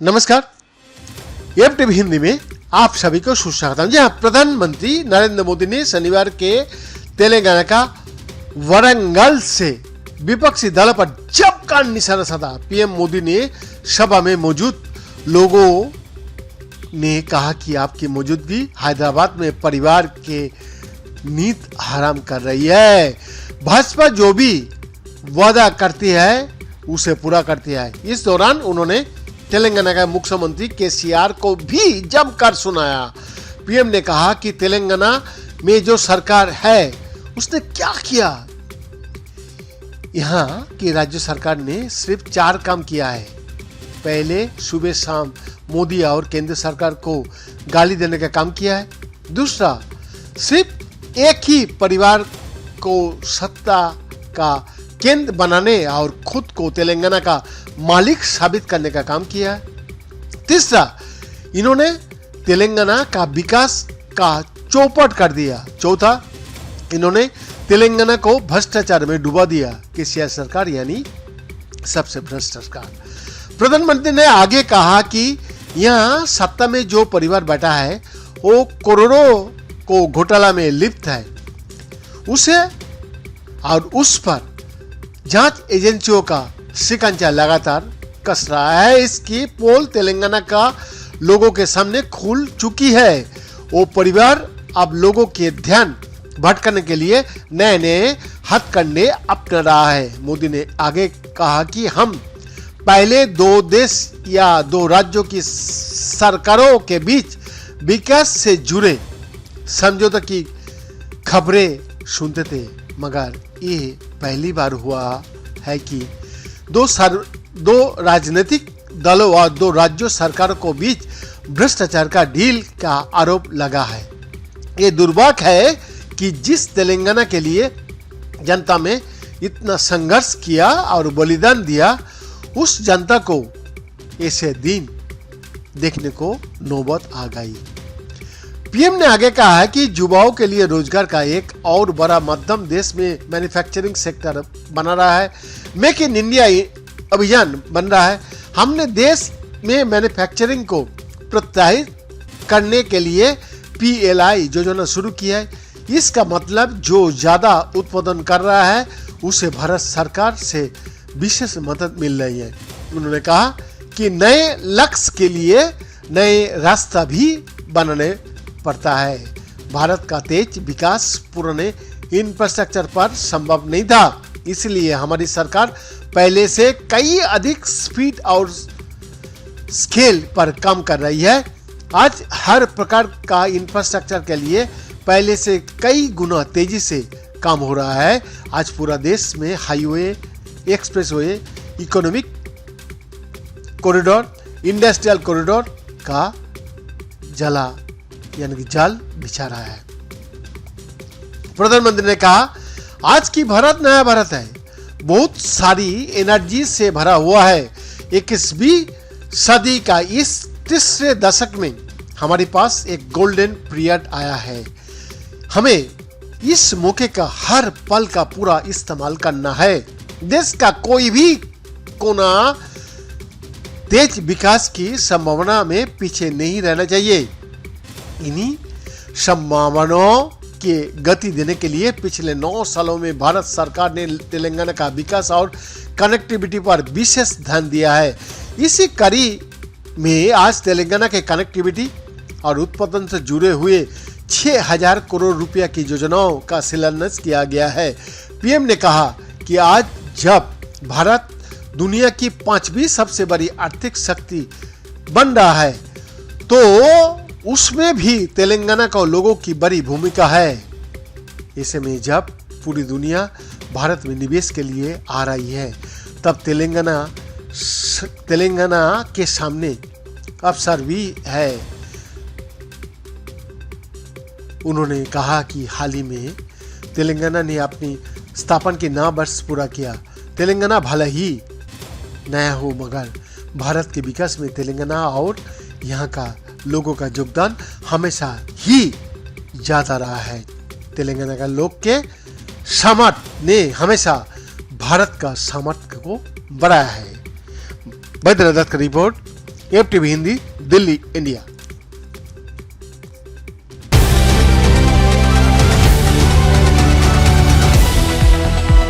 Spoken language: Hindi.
नमस्कार, एम टीवी हिंदी में आप सभी को सुस्वागतम। जी हाँ, प्रधानमंत्री नरेंद्र मोदी ने शनिवार के तेलंगाना का वरंगल से विपक्षी दल पर जमकर निशाना साधा। पीएम मोदी ने सभा में मौजूद लोगों ने कहा कि आपकी मौजूदगी हैदराबाद में परिवार के नींद हराम कर रही है। भाजपा जो भी वादा करती है उसे पूरा करती है। इस दौरान उन्होंने तेलंगाना का मुख्यमंत्री केसीआर को भी जमकर सुनाया। पीएम ने कहा कि तेलंगाना में जो सरकार है उसने क्या किया। यहाँ की राज्य सरकार ने सिर्फ 4 काम किया है। पहले सुबह शाम मोदी और केंद्र सरकार को गाली देने का काम किया है। दूसरा, सिर्फ एक ही परिवार को सत्ता का केंद्र बनाने और खुद को तेलंगाना का मालिक साबित करने का काम किया है। तीसरा, इन्होंने तेलंगाना का विकास का चौपट कर दिया। चौथा, इन्होंने तेलंगाना को भ्रष्टाचार में डुबा दिया। केसीआर सरकार यानी सबसे भ्रष्ट सरकार। प्रधानमंत्री ने आगे कहा कि यहाँ सत्ता में जो परिवार बैठा है वो करोड़ों को घोटाला में लिप्त है। उसे और उस पर जांच एजेंसियों का शिकंजा लगातार कस रहा है। इसकी पोल तेलंगाना का लोगों के सामने खुल चुकी है। वो परिवार अब लोगों के ध्यान भटकाने के लिए नए नए हथकंडे अपना रहा है। मोदी ने आगे कहा कि हम पहले 2 देश या 2 राज्यों की सरकारों के बीच विकास से जुड़े समझौते की खबरें सुनते थे, मगर ये पहली बार हुआ है कि 2 राजनीतिक दलों और 2 राज्यों सरकारों को बीच भ्रष्टाचार का डील का आरोप लगा है। ये दुर्भाग्य है कि जिस तेलंगाना के लिए जनता में इतना संघर्ष किया और बलिदान दिया, उस जनता को ऐसे दिन देखने को नौबत आ गई। पीएम ने आगे कहा है कि युवाओं के लिए रोजगार का एक और बड़ा माध्यम देश में मैन्युफैक्चरिंग सेक्टर बना रहा है। मेक इन इंडिया अभियान बन रहा है। हमने देश में मैन्युफैक्चरिंग को प्रोत्साहित करने के लिए PLI योजना शुरू की है। इसका मतलब जो ज्यादा उत्पादन कर रहा है उसे भारत सरकार से विशेष मदद मिल रही है। उन्होंने कहा कि नए लक्ष्य के लिए नए रास्ता भी बनाने पड़ता है। भारत का तेज विकास पुराने इंफ्रास्ट्रक्चर पर संभव नहीं था, इसलिए हमारी सरकार पहले से कई अधिक स्पीड और स्केल पर काम कर रही है। आज हर प्रकार का इंफ्रास्ट्रक्चर के लिए पहले से कई गुना तेजी से काम हो रहा है। आज पूरा देश में highway, expressway, economic corridor, industrial corridor का जाल बिछा रहा है। प्रधानमंत्री ने कहा, आज की भारत नया भारत है, बहुत सारी एनर्जी से भरा हुआ है। 21वीं सदी का इस तीसरे दशक में हमारे पास एक गोल्डन पीरियड आया है। हमें इस मौके का हर पल का पूरा इस्तेमाल करना है। देश का कोई भी कोना तेज विकास की संभावना में पीछे नहीं रहना चाहिए। इन्हीं संभावनाओं के गति देने के लिए पिछले 9 सालों में भारत सरकार ने तेलंगाना का विकास और कनेक्टिविटी पर विशेष ध्यान दिया है। इसी कड़ी में आज तेलंगाना के कनेक्टिविटी और उत्पादन से जुड़े हुए 6000 करोड़ रुपया की योजनाओं का शिलान्यास किया गया है। पीएम ने कहा कि आज जब भारत दुनिया की 5वीं सबसे बड़ी आर्थिक शक्ति बन रहा है तो उसमें भी तेलंगाना का लोगों की बड़ी भूमिका है। ऐसे में जब पूरी दुनिया भारत में निवेश के लिए आ रही है, तब तेलंगाना के सामने अवसर भी है। उन्होंने कहा कि हाल ही में तेलंगाना ने अपनी स्थापना के 9 वर्ष पूरा किया। तेलंगाना भले ही नया हो, मगर भारत के विकास में तेलंगाना और यहाँ का लोगों का योगदान हमेशा ही ज्यादा रहा है। तेलंगाना का लोग के सामर्थ्य ने हमेशा भारत का सामर्थ्य को बढ़ाया है। बैद्यनाथ का report, F TV Hindi, Delhi, India.